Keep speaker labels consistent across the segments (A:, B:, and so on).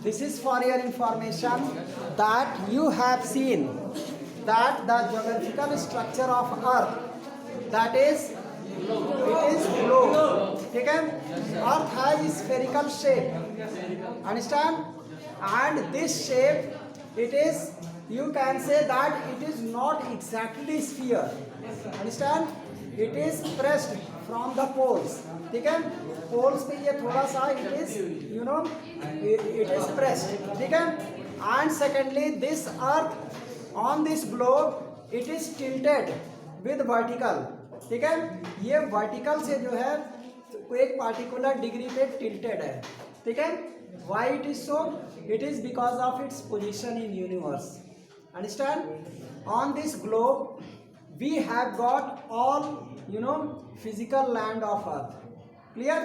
A: this is for your information that you have seen that the geographical structure of earth, that is it is globe. ठीक है, earth has spherical shape, understand, and this shape it is, you can say that it is not exactly sphere, understand, it is pressed from the poles. ठीक है, poles पे ये थोड़ा सा it is you know it is pressed. ठीक है, and secondly this earth on this globe it is tilted with vertical. ठीक है, ये वर्टिकल से जो है एक पार्टिकुलर डिग्री पे टिल्टेड है. ठीक है, Y it is so? It is because of its position in universe. Understand, on this globe we have got all physical land of earth, clear,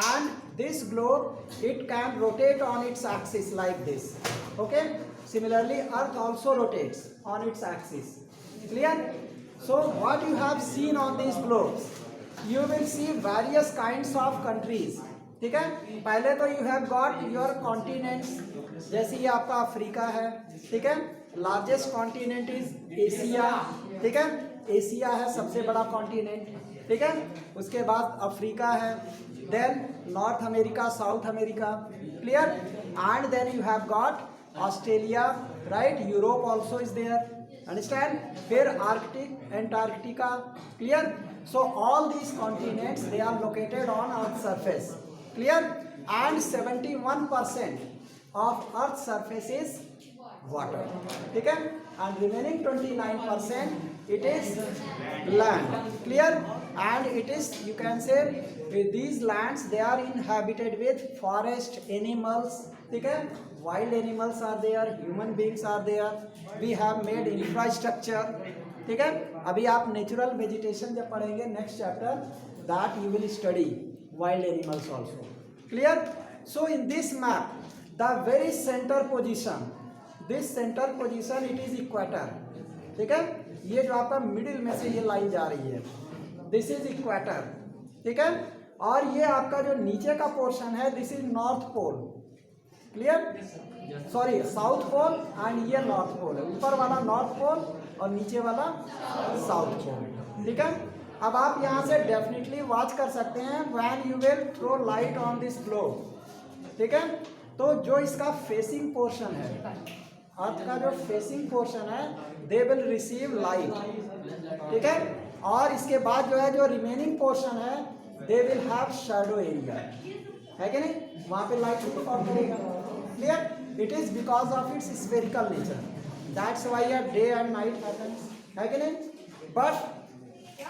A: and this globe it can rotate on its axis like this. Okay, similarly earth also rotates on its axis, clear. So what you have seen on these globes, you will see various kinds of countries. ठीक है, पहले तो you have got your continents, जैसे ये आपका Africa है. ठीक है, लार्जेस्ट कॉन्टिनेंट इज एशिया. ठीक है, एशिया है सबसे बड़ा कॉन्टिनेंट. ठीक है, उसके बाद अफ्रीका है, then North America, South America, clear, and then you have got Australia, right, Europe also is there, understand, फिर Arctic, Antarctica, clear. So all these continents they are located on earth surface, clear, and 71% of earth surface is water. ठीक है, and remaining 29% it is land, clear, and it is, you can say, these lands they are inhabited with forest animals. ठीक है, wild animals are there, human beings are there, we have made infrastructure. ठीक है, अभी आप natural vegetation जब पढ़ेंगे next chapter, that you will study wild animals also, clear. So in this map the very center position, this center position it is equator. ठीक है, ये जो आपका मिडिल में से ये लाइन जा रही है, दिस इज इक्वेटर. ठीक है, और ये आपका जो नीचे का पोर्शन है this is north pole, clear, sorry south pole, and ये नॉर्थ पोल है. ऊपर वाला नॉर्थ पोल और नीचे वाला साउथ पोल. ठीक है, अब आप यहाँ से डेफिनेटली वॉच कर सकते हैं when you will throw light on this globe. ठीक है, तो जो इसका फेसिंग पोर्शन है, अर्थ का जो फेसिंग पोर्शन है, दे विल रिसीव लाइट. ठीक है, और इसके बाद जो है जो रिमेनिंग पोर्शन है they will have shadow area, है कि नहीं, वहाँ पे लाइट रिकॉर्ड करेगा. Clear, it is because of its spherical nature, that's why day and night happens, है कि नहीं. But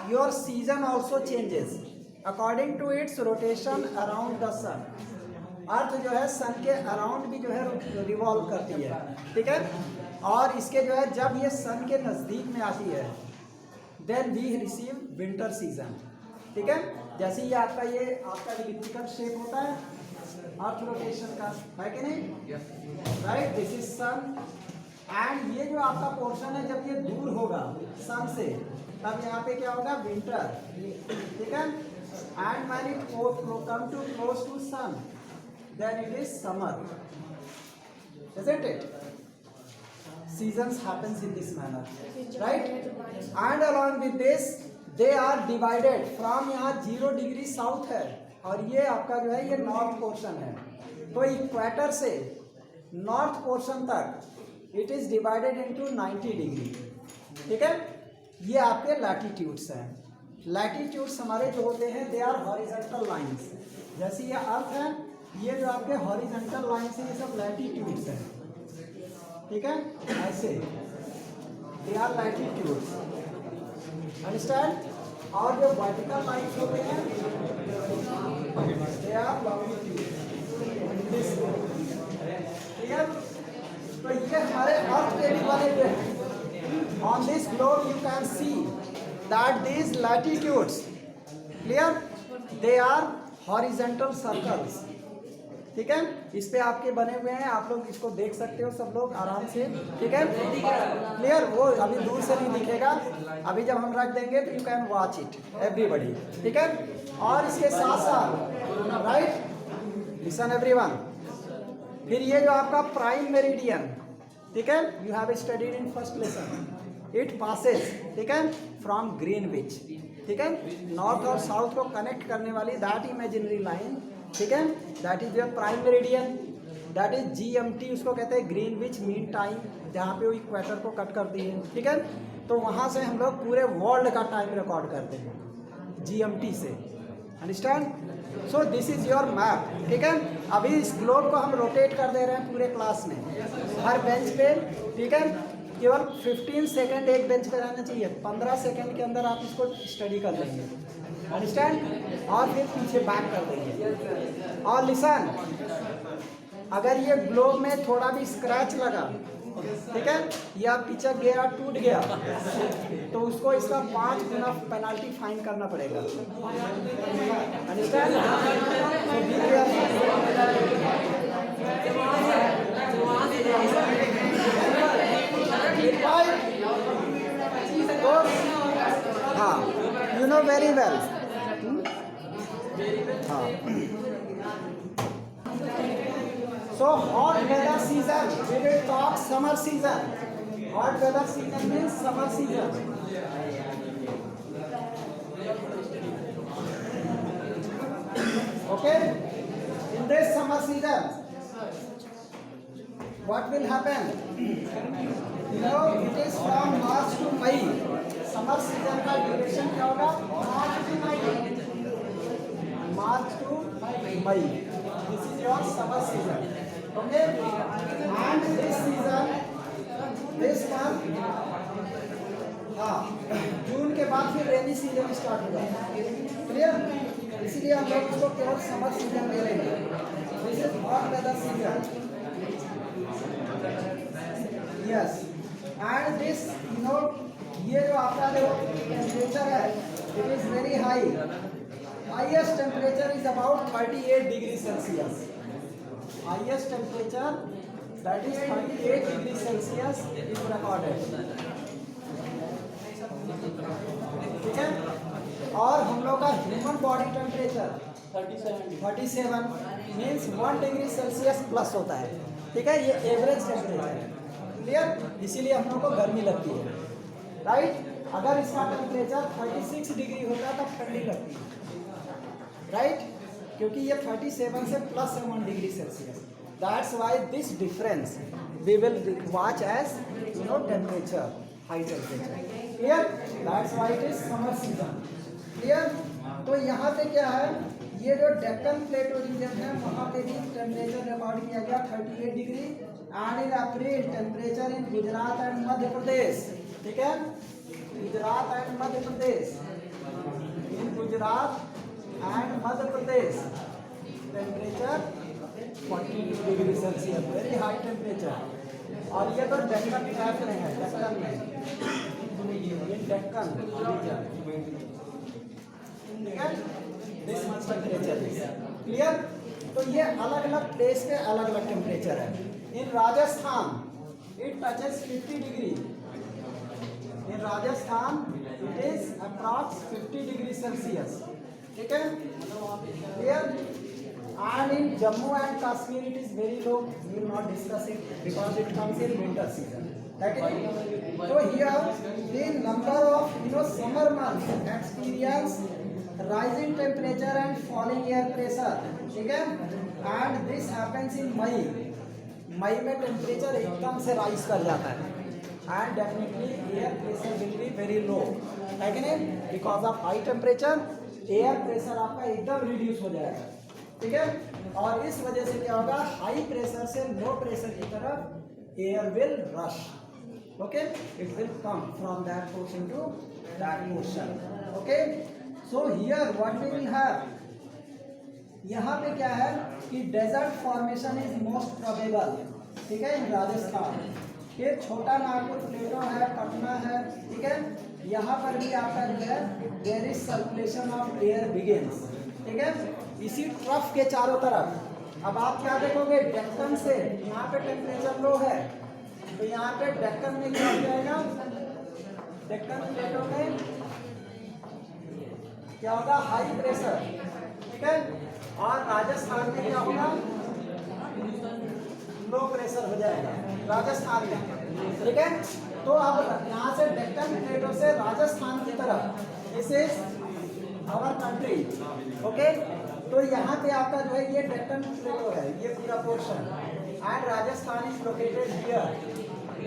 A: your season also changes according to its rotation around the sun. अर्थ जो है सन के अराउंड भी जो है रिवॉल्व करती है. ठीक है, और इसके जो है जब ये सन के नज़दीक में आती है then we receive winter season. ठीक है, जैसे ये आपका इलिप्टिकल शेप होता है अर्थ रोटेशन का, है कि नहीं, right, this is sun, and ये जो आपका पोर्शन है जब ये दूर होगा सन से तब यहाँ पे क्या होगा, विंटर. ठीक है, and when it come to close to sun then it is summer, isn't it? Seasons happens in this manner, right? And along with this they are divided from, यहाँ 0 डिग्री साउथ है और ये आपका जो है ये नॉर्थ पोर्शन है. तो इक्वेटर से नॉर्थ पोर्शन तक it is divided into 90 degree. ठीक है, ये आपके लैटिट्यूड्स हैं. लैटिट्यूड्स हमारे जो होते हैं दे आर हॉरिजॉन्टल लाइंस. जैसे ये अर्थ है, ये जो आपके हॉरिजॉन्टल लाइंस हैं ये सब लैटिट्यूड्स हैं. ठीक है, ऐसे दे आर लैटिट्यूड्स, अंडरस्टैंड. और जो वर्टिकल लाइंस होते हैं दे आर लॉन्गिट्यूड्स. ठीक है, तो ये हमारे अर्थ पे भी बने हुए हैं. On this globe you can see that these latitudes, clear, they are horizontal circles. ठीक है, इस पे आपके बने हुए हैं, आप लोग इसको देख सकते हो सब लोग आराम से. ठीक है, क्लियर, वो अभी दूर से नहीं दिखेगा, अभी जब हम रख देंगे तो you can watch it everybody. ठीक है, और इसके साथ साथ, राइट, लिसन एवरीवन, फिर ये जो आपका प्राइम मेरिडियन, ठीक है, you have studied in first lesson, it passes, ठीक है, फ्रॉम ग्रीनविच, ठीक है, नॉर्थ और साउथ को कनेक्ट करने वाली दैट इमेजिनरी लाइन, ठीक है, that is your prime meridian, that is GMT, उसको कहते हैं ग्रीनविच मीन टाइम, जहाँ पे वो इक्वेटर को कट करती है, ठीक है। तो वहाँ से हम लोग पूरे वर्ल्ड का टाइम रिकॉर्ड करते हैं GMT से, understand. So this is your map, ठीक है। अभी इस ग्लोब को हम रोटेट कर दे रहे हैं पूरे क्लास में, हर बेंच पे, ठीक है। केवल 15 सेकंड एक बेंच पे रहना चाहिए, 15 सेकंड के अंदर आप इसको स्टडी कर लेंगे, अंडरस्टैंड, और फिर पीछे बैक कर देंगे। और लिसन, अगर ये ग्लोब में थोड़ा भी स्क्रैच लगा, ठीक है, या पिचक गया, टूट गया, तो उसको इसका 5 गुना पेनाल्टी फाइन करना पड़ेगा, अंडरस्टैंड। हाँ, यू नो वेरी वेल। हाँ, so hot weather season, we will talk summer season. Hot weather season means summer season. Okay, in this summer season what will happen, you know, it is from March to May. Summer season का duration क्या होगा, March to May. This is your summer season. Okay, and this season, this month, हाँ, जून के बाद फिर rainy season start होगा, clear. इसीलिए हम लोग इसको केवल समर सीजन में लेंगे। This is hot weather season, yes, and this, you know, ये जो आपका जो टेम्परेचर है, it is very high, highest temperature is about 38 degree Celsius, highest temperature that is 38 degree Celsius is recorded, ठीक है। और हम लोग का human body temperature 37 means 1 degree Celsius plus होता है, ठीक है, ये एवरेज टेम्परेचर है, क्लियर। इसीलिए हम लोग को गर्मी लगती है, राइट। अगर इसका टेम्परेचर 36 डिग्री होता तब ठंडी लगती है, राइट, क्योंकि ये 37 से प्लस है 1 degree Celsius. That's why this difference we will watch as, you know, temperature, high temperature, clear. That's why it is summer season, clear. तो यहाँ पे क्या है, ये जो डेक्कन प्लेटो रीजन है वहाँ पे भी टेम्परेचर रिकॉर्ड किया गया 38 degree, and in April temperature in Gujarat and Madhya Pradesh, ठीक है, Gujarat and Madhya Pradesh, in Gujarat and Madhya Pradesh temperature 40 degree Celsius, very high temperature. और ये तो डेक्कन ट्रैप में है, डेक्कन में, ये डेक्कन रीजन, ठीक है, this much temperature is clear. तो ये अलग अलग प्लेस के अलग अलग टेम्परेचर है। In Rajasthan it touches 50 degree, in Rajasthan it is approx 50 degree Celsius, ठीक है, clear. And in Jammu and Kashmir it is very low, we will not discuss it because it comes in winter season, है कि नहीं। तो here the number of, you know, summer months experience rising temperature and falling air pressure, ठीक है, and this happens in May. मई में temperature एकदम से राइज कर जाता है, and definitely air pressure will be very low, है कि नहीं, because of high temperature air pressure आपका एकदम रिड्यूस हो जाएगा, ठीक है। और इस वजह से क्या होगा, हाई प्रेशर से लो प्रेशर की तरफ air will rush, okay, it will come from that portion to that portion, okay. So here what we will have, यहाँ पे क्या है कि desert formation is most probable, ठीक है, इन राजस्थान। फिर छोटा नागपुर प्लेटो है, पटना है, ठीक है, यहाँ पर भी आपका जो है there is circulation of air begins, ठीक है, इसी ट्रफ के चारों तरफ। अब आप क्या देखोगे, डेक्कन से यहाँ पे टेम्परेचर लो है, तो यहाँ पे डेक्कन में क्या हो जाएगा, डेक्कन प्लेटो में क्या होगा, हाई प्रेशर, ठीक है, और राजस्थान में क्या होगा, लो प्रेशर हो जाएगा राजस्थान में, ठीक है। तो अब यहाँ से डेक्कन प्लेटों से राजस्थान की तरफ, this is our country, okay. तो यहाँ पे आपका जो है ये डेक्कन प्लेटो है, ये पूरा portion, and Rajasthan is located here,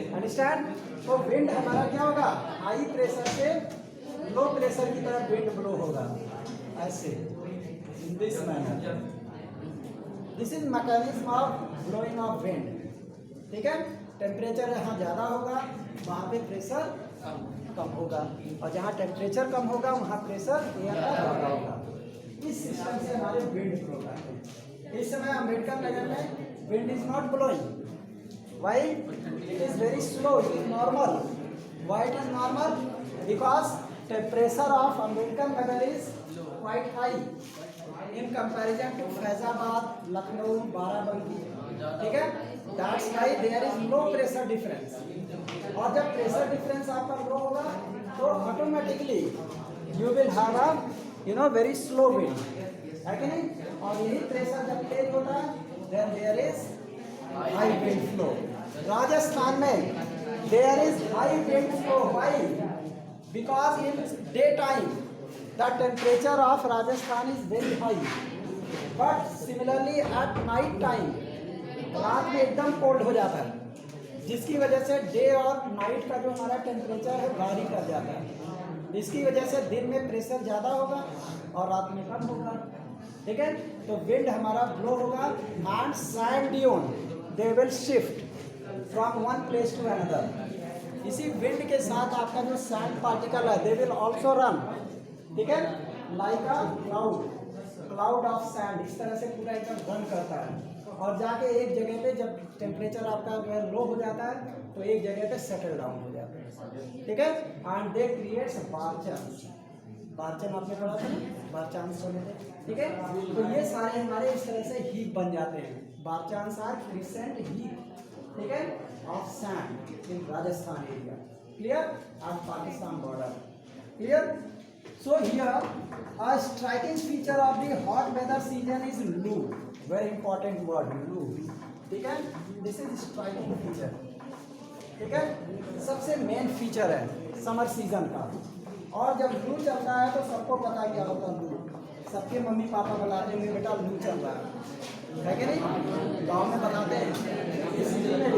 A: understand. तो विंड हमारा क्या होगा, हाई प्रेशर से लो प्रेशर की तरफ विंड ब्लो होगा, ऐसे, in this manner. This is mechanism of blowing of wind, ठीक है। टेम्परेचर यहाँ ज़्यादा होगा, वहाँ पे प्रेशर कम होगा, और जहाँ टेम्परेचर कम होगा वहाँ प्रेशर एयर का ज़्यादा होगा। इस सिस्टम से हमारे विंड फ्लो करते हैं। इस समय अम्बेडकर नगर में wind is not blowing, why it is very slow, it is normal. Why it is normal? Because temperature of Ambedkar Nagar is quite high in comparison to Faizabad, Lucknow, Barabanki, ठीक है। That's why there is no pressure difference. और जब pressure difference आपका लो होगा तो automatically you will have a very slow wind, है कि नहीं। और यही pressure जब तेज होता है then there is high wind flow. Rajasthan में there is high wind flow. Why? Because in daytime the temperature of Rajasthan is very high, but similarly at night time रात में एकदम कोल्ड हो जाता है, जिसकी वजह से डे और नाइट का जो हमारा टेम्परेचर है वारी कर जाता है। इसकी वजह से दिन में प्रेशर ज़्यादा होगा और रात में कम होगा, ठीक है। तो विंड हमारा ब्लो होगा and sand dune they will shift from one place to another. इसी विंड के साथ आपका जो सैंड पार्टिकल है दे विल ऑल्सो रन, ठीक है, like a cloud of sand, इस तरह से पूरा एकदम रन करता है और जाके एक जगह पे जब टेम्परेचर आपका जो है लो हो जाता है तो एक जगह पे सेटल डाउन हो जाता है, ठीक है। एंड दे क्रिएट्स बारचन, बारचन आपने पढ़ा था ना, बारचांस होने थे, ठीक है। तो ये सारे हमारे इस तरह से हीप बन जाते हैं। बारचांस आर क्रिसेंट हीप, ठीक है, of sand in Rajasthan area, clear, and Pakistan border, clear. So here a striking feature of the hot weather season is loo, very important word, loo, ठीक है। This is striking feature, ठीक है, सबसे main feature है summer season का। और जब लू चलता है तो सबको पता क्या होता है लू, सबके मम्मी पापा बताते हैं बेटा लू चल रहा है कि नहीं, गाँव में बताते हैं। इसी में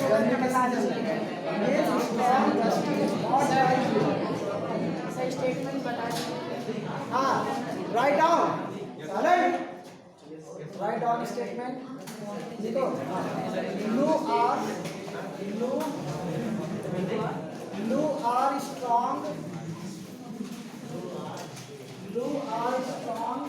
A: गर्मी के साथ
B: स्टेटमेंट बता दीजिए।
A: हाँ, right down, right down statement लिखो। Loo are strong, loo are strong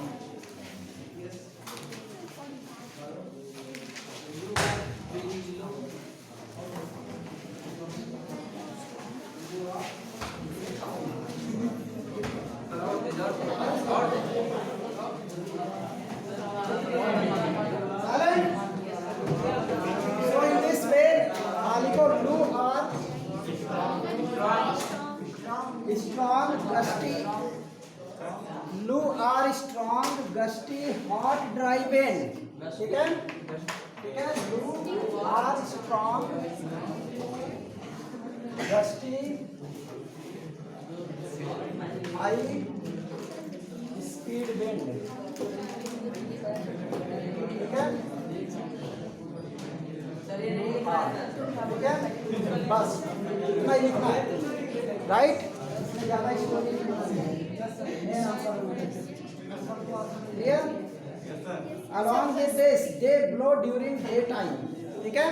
A: strong gusty, loo are strong gusty hot dry wind, ठीक है, ठीक है। loo are strong gusty high speed wind, ठीक है, ठीक है, बस इतना ही लिखना है, राइट। ज़्यादा story clear. Along with this they blow during day time, ठीक है,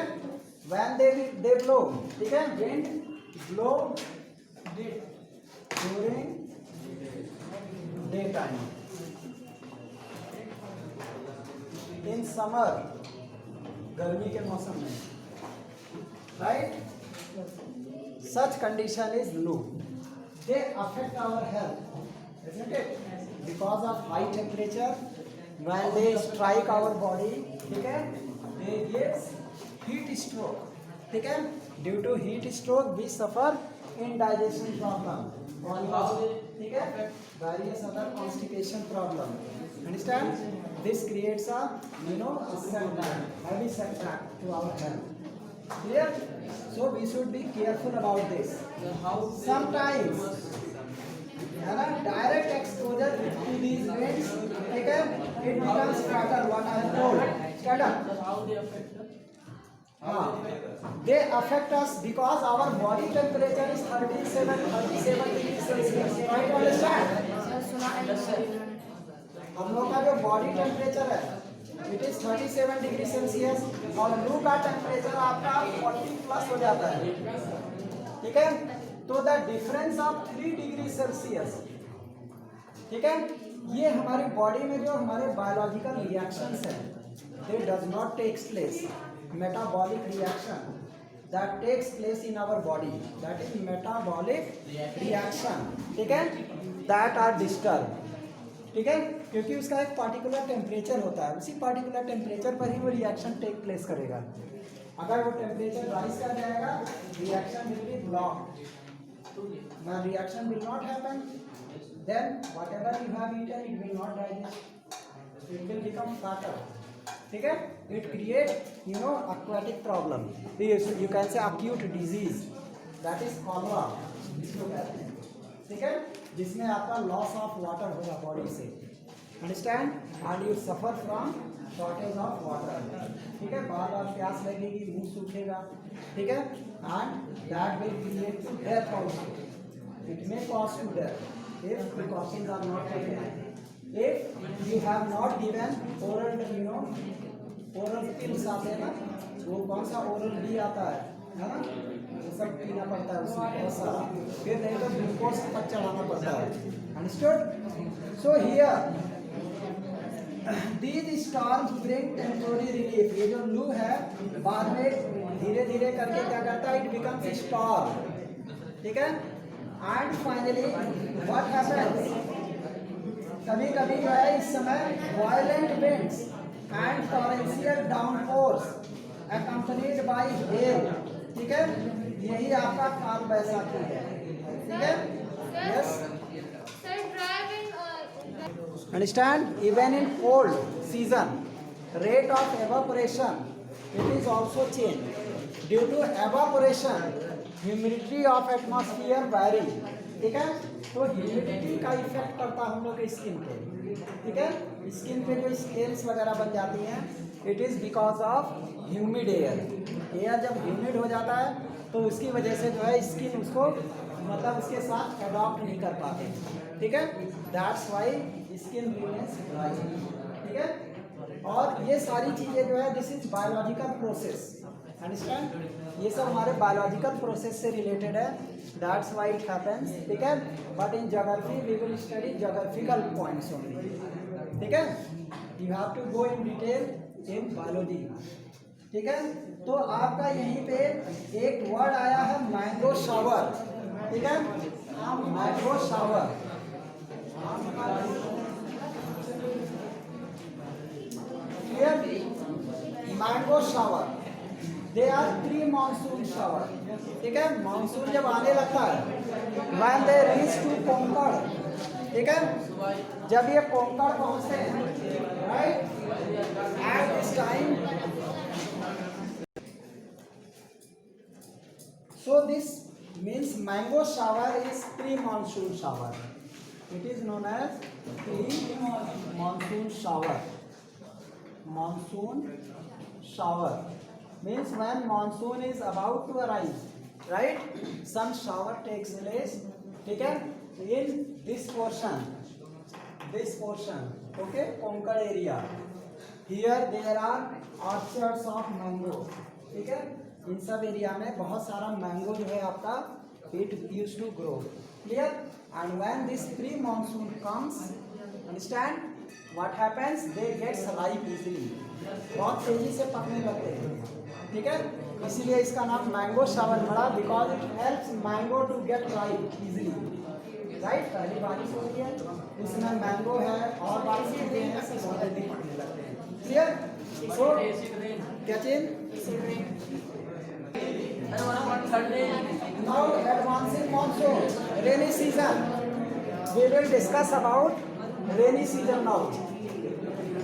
A: व्हेन दे ब्लो, ठीक है, wind blow during day time in summer, गर्मी के मौसम में, राइट। सच कंडीशन इज लू, they affect our health, isn't it? Because of high temperature, when they strike our body, ठीक है, they give heat stroke, ठीक है। Due to heat stroke, we suffer indigestion problem, ठीक है, various other constipation problem, understand? this creates a setback, heavy setback to our health. Clear? So we should be careful about this. Sometimes है ना, direct exposure to these rays, ठीक है, it becomes scatter. What I have told, scatter.
B: How they affect us?
A: They affect us because our body temperature is 37 degrees Celsius. Try to understand.
B: Sir सुना है
A: हम लोग का जो body temperature है it is 37 degree Celsius और लू का टेम्परेचर आपका 40 प्लस हो जाता है, ठीक है। तो the difference of 3 degree Celsius, ठीक है, ये हमारी बॉडी में जो हमारे बायोलॉजिकल रिएक्शंस हैं they does not takes place, metabolic reaction that takes place in our body, that is metabolic reaction, ठीक है, that are disturbed, ठीक है, क्योंकि उसका एक पार्टिकुलर टेम्परेचर होता है, उसी पार्टिकुलर टेम्परेचर पर ही वो रिएक्शन टेक प्लेस करेगा। अगर वो टेम्परेचर राइज कर जाएगा reaction will be blocked, when reaction will not happen then whatever you have eaten it will not digest, it will become fatter, ठीक है। It create aquatic problem, you can say acute disease, that is cholera, ठीक है, जिसमें आपका loss of water होगा body से, understand, and you suffer from shortage of water, ठीक है, बार बार प्यास लगेगी, मुंह सूखेगा, ठीक है, and that will create to death also, it may cause to death if precautions are not taken, if you have not given oral oral pills आते हैं ना, वो कौन सा oral डी आता है ना, वो सब पीना पड़ता है उसमें बहुत सारा, फिर नहीं तो ग्लूकोज तक चढ़ाना पड़ता है, understood. So here these storms bring temporary relief, ये जो लू है बाद में धीरे धीरे करके क्या करता है, it becomes storm, ठीक है, and finally what happens, कभी कभी जो है इस समय violent winds and torrential downpours accompanied by hail, ठीक है, यही आपका काल बैसाखी है, ठीक है, yes, understand, even in cold season rate of evaporation it is also changed due to evaporation humidity of atmosphere vary, ठीक है, तो ह्यूमिडिटी का इफेक्ट करता है हम लोग के स्किन पे, ठीक है, स्किन पे जो स्केल्स वगैरह बन जाती हैं it is because of humid air, air जब ह्यूमिड हो जाता है तो उसकी वजह से जो है स्किन उसको मतलब उसके साथ अडॉप्ट नहीं कर पाते, ठीक है, that's why skin remains dry, ठीक है, और ये सारी चीज़ें जो है this is biological process, understand, ये सब हमारे बायोलॉजिकल प्रोसेस से रिलेटेड है, दैट्स वाई इट हैपेंस, ठीक है, but in geography we will study geographical points only, ठीक है, you have to go in detail in biology, ठीक है। तो आपका यहीं पे एक वर्ड आया है मैंगो शावर, ठीक है, mango shower, clear, mango shower, they are pre monsoon shower, ठीक है, मानसून जब आने लगता है when they reach to Konkan, ठीक है, जब ये कोंकण पहुंचते हैं, right, at this time, so this means mango shower is pre monsoon shower, it is known as pre monsoon shower, monsoon shower means when monsoon is about to arrive, right, some shower takes place, ठीक है, in this portion, okay, Konkan area, here there are orchards of mango, ठीक है, इन सब area में बहुत सारा mango जो है आपका it used to grow, clear, and when this pre monsoon comes, understand what happens, they get ripe easily, बहुत तेजी से पकने लगते हैं, ठीक है, इसीलिए इसका नाम मैंगो शावर पड़ा, because it helps mango to get ripe easily, right, पहली बारिश हो रही है इसमें मैंगो है और बारिश चीजें हैं सब बहुत जल्दी पकने लगते हैं, क्लियर, सो क्या चीज, now advancing monsoon, rainy season, we will discuss about rainy season now,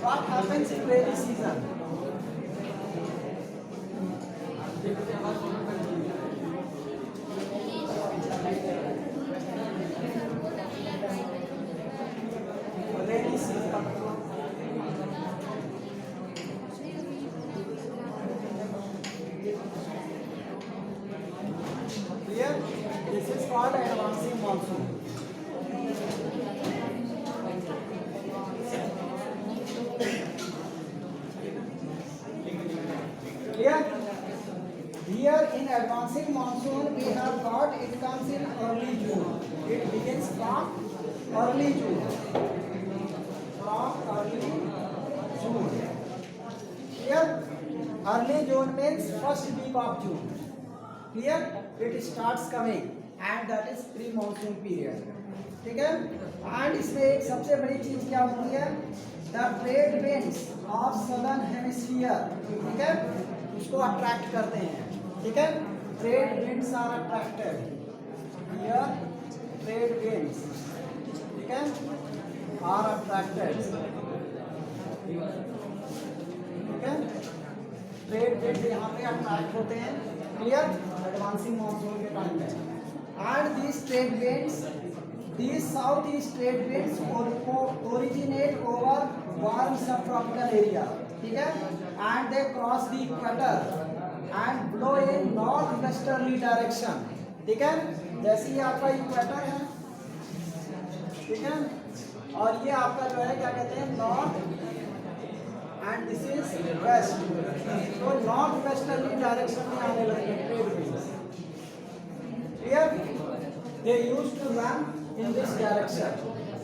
A: what happens in rainy season? Rainy season. Clear? This is called advancing monsoon. Clear? Here in advancing monsoon we have got it comes in early June. It begins from early June. From early June. Clear? Early June means first week of June. Clear? It starts coming and that is pre-monsoon period. ठीक है? And इसमें एक सबसे बड़ी चीज क्या होती है? The trade winds of southern hemisphere. ठीक है? उसको अट्रैक्ट करते हैं. ठीक है? Trade winds are attracted. Here trade winds. ठीक है? Are attracted. ठीक है? ट्रेड विंड यहाँ पे अट्रैक्ट होते हैं. क्लियर? एडवांसिंग मॉनसून के टाइम में. And these trade winds, these southeast trade winds originate over warm subtropical area. ठीक है? And they cross the equator and blow in northwesterly direction. ठीक है? जैसे ये आपका इक्वेटर है, ठीक है? और ये आपका जो है क्या कहते हैं, north and this is west. So north westerly direction में आने लगे trade winds. Clear? They used to run in this direction.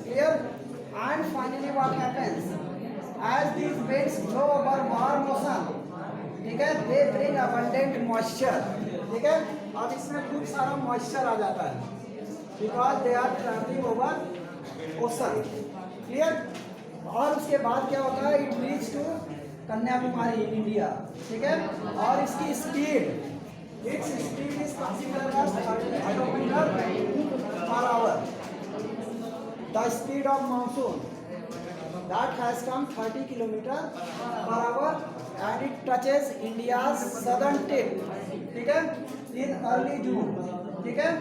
A: Clear? And finally what happens? As these winds blow over warm ocean, ठीक है, they bring abundant moisture. ठीक है? अब इसमें खूब सारा moisture आ जाता है because they are traveling over ocean. Clear? और उसके बाद क्या होता है, it reach to Kanyakumari India. ठीक है? और इसकी speed, it's speed is considered as 30 kilometer per hour. The speed of monsoon that has come 30 kilometer per hour and it touches India's southern tip. ठीक है? In early June. ठीक है?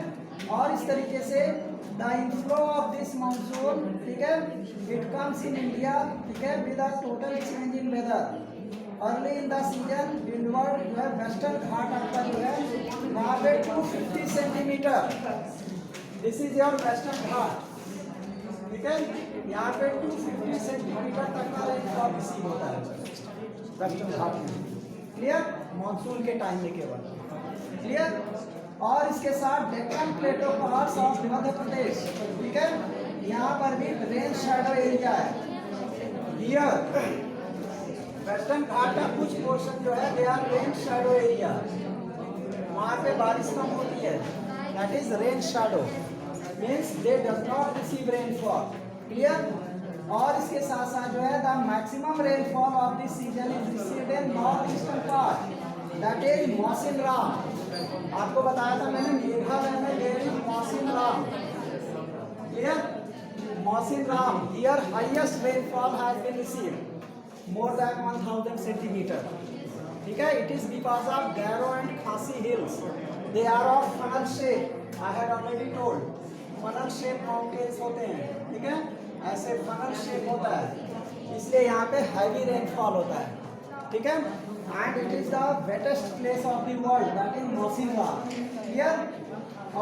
A: और इस तरीके से the inflow of this monsoon, ठीक है, it comes in India, ठीक है, with a total change in weather. Early in the season, windward जो है वेस्टर्न घाट आपका जो है वहाँ पे 250 centimetre. This is your Western Ghat. ठीक है? यहाँ पे 250 सेंटीमीटर तक का रेनफॉल रिसीव होता है वेस्टर्न घाट में. क्लियर? मानसून के टाइम में केवल. क्लियर? और इसके साथ डेक्कन प्लेटो पहाड़ ऑफ मध्य प्रदेश. ठीक है? यहाँ पर भी रेन शैडो एरिया है. हियर वेस्टर्न घाट का कुछ पोर्शन जो है they are rain shadow area. वहाँ पे बारिश कम होती है. That is rain shadow means they does not receive rainfall. Clear? और इसके साथ साथ जो है the maximum rainfall of this season is received in north eastern part. That is Mawsynram. आपको बताया था मैंने मेघालय में there Mawsynram. Clear? मौसिन Ram here highest rainfall has been received more than 1000 centimetre. ठीक है? It is because of Garo and Khasi hills. They are of funnel shape. I had already told funnel shape mountains होते हैं. ठीक है? ऐसे फनल शेप होता है, इसलिए यहाँ पे हैवी रेनफॉल होता है. ठीक है? and it is the wettest place of the world, that is Mosina. Here,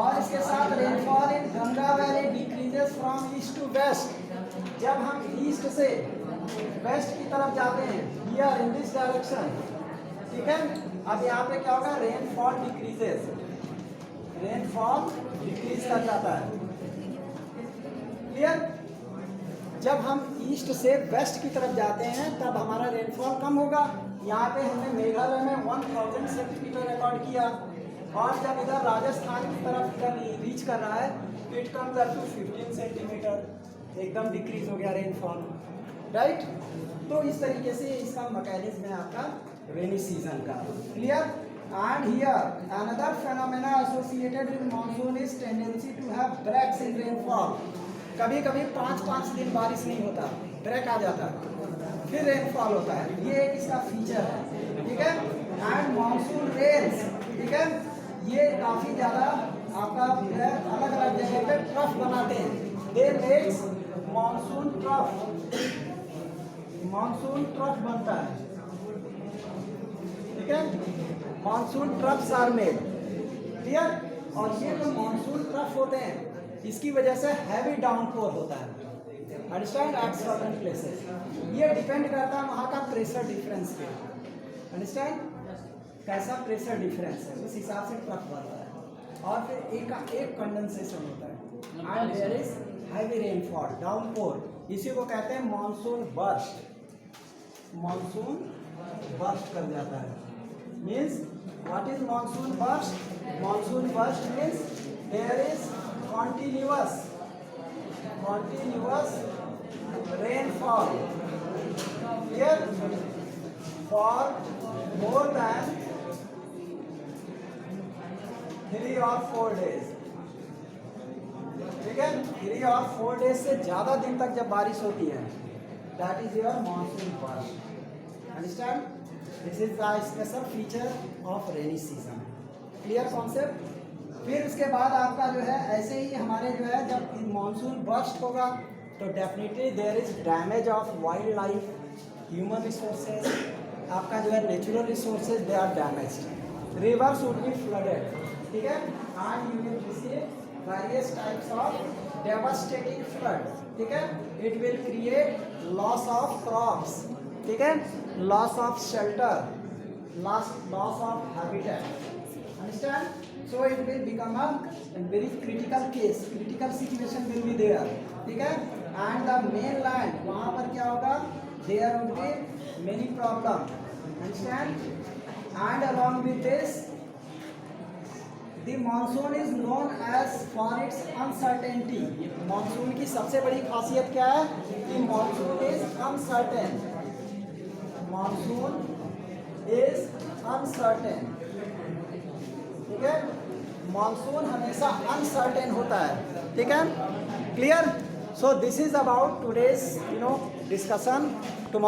A: और इसके साथ rainfall in Ganga valley decreases from east to west. जब हम ईस्ट से वेस्ट की तरफ जाते हैं, हियर इन दिस डायरेक्शन. ठीक है? अब यहाँ पे क्या होगा, रेनफॉल डिक्रीजेस. रेनफॉल डिक्रीज कर जाता है. क्लियर? जब हम ईस्ट से वेस्ट की तरफ जाते हैं तब हमारा रेनफॉल कम होगा. यहाँ पे हमने मेघालय में 1000 सेंटीमीटर रिकॉर्ड किया, और जब इधर राजस्थान की तरफ रीच कर रहा है it comes up to 15 centimeter. एकदम डिक्रीज हो गया रेनफॉल. राइट? तो इस तरीके से इसका मैकेनिज्म है आपका रेनी सीजन का. Clear? And here another phenomena associated with monsoon is tendency to have breaks in rainfall. कभी कभी 5-5 दिन बारिश नहीं होता, ब्रेक आ जाता है. फिर रेनफॉल होता है, ये एक इसका फीचर है, ठीक है। एंड मानसून रेन्स, ठीक है, ये काफी ज्यादा आपका जो है अलग अलग जगह पे ट्रफ बनाते हैं, दे मेक्स मानसून ट्रफ बनता है, ठीक है। Monsoon troughs are made, clear. और ये जो मानसून ट्रफ होते हैं इसकी वजह से हैवी डाउनपोर होता है, अंडरस्टैंड, एट सर्टेन प्लेसेस। ये डिपेंड करता है वहाँ का प्रेशर डिफरेंस पे, अंडरस्टैंड, कैसा प्रेशर डिफरेंस है उस हिसाब से ट्रफ बनता है। और फिर एक कंडेंसेशन होता है and there is heavy rainfall, downpour, इसी को कहते हैं मानसून बर्स्ट। मानसून बर्स्ट कर जाता है, means what is monsoon burst? Monsoon burst means there is continuous rainfall here for more than 3 or 4 days, ठीक है। 3 और 4 डेज से ज़्यादा दिन तक जब बारिश होती है, that is your monsoon burst, understand. This is the special feature of rainy season, clear concept. फिर उसके बाद आपका जो है ऐसे ही हमारे जो है जब मानसून बर्स्ट होगा तो definitely there is damage of wild life, human resources, आपका जो है natural resources they are damaged, rivers would be flooded, ठीक है। And you will receive various types of devastating flood, ठीक है। It will create loss of crops, ठीक है, loss of shelter, loss of habitat, understand? So it will become a very critical case, critical situation will be there, ठीक है। And the mainland, वहाँ पर क्या होगा? There would be many problem, understand? And along with this, the monsoon is known as for its uncertainty. Monsoon की सबसे बड़ी खासियत क्या है? कि monsoon is uncertain. Monsoon is uncertain. ठीक है, मानसून हमेशा अनसर्टेन होता है, ठीक है, clear. So this is about today's discussion. Tomorrow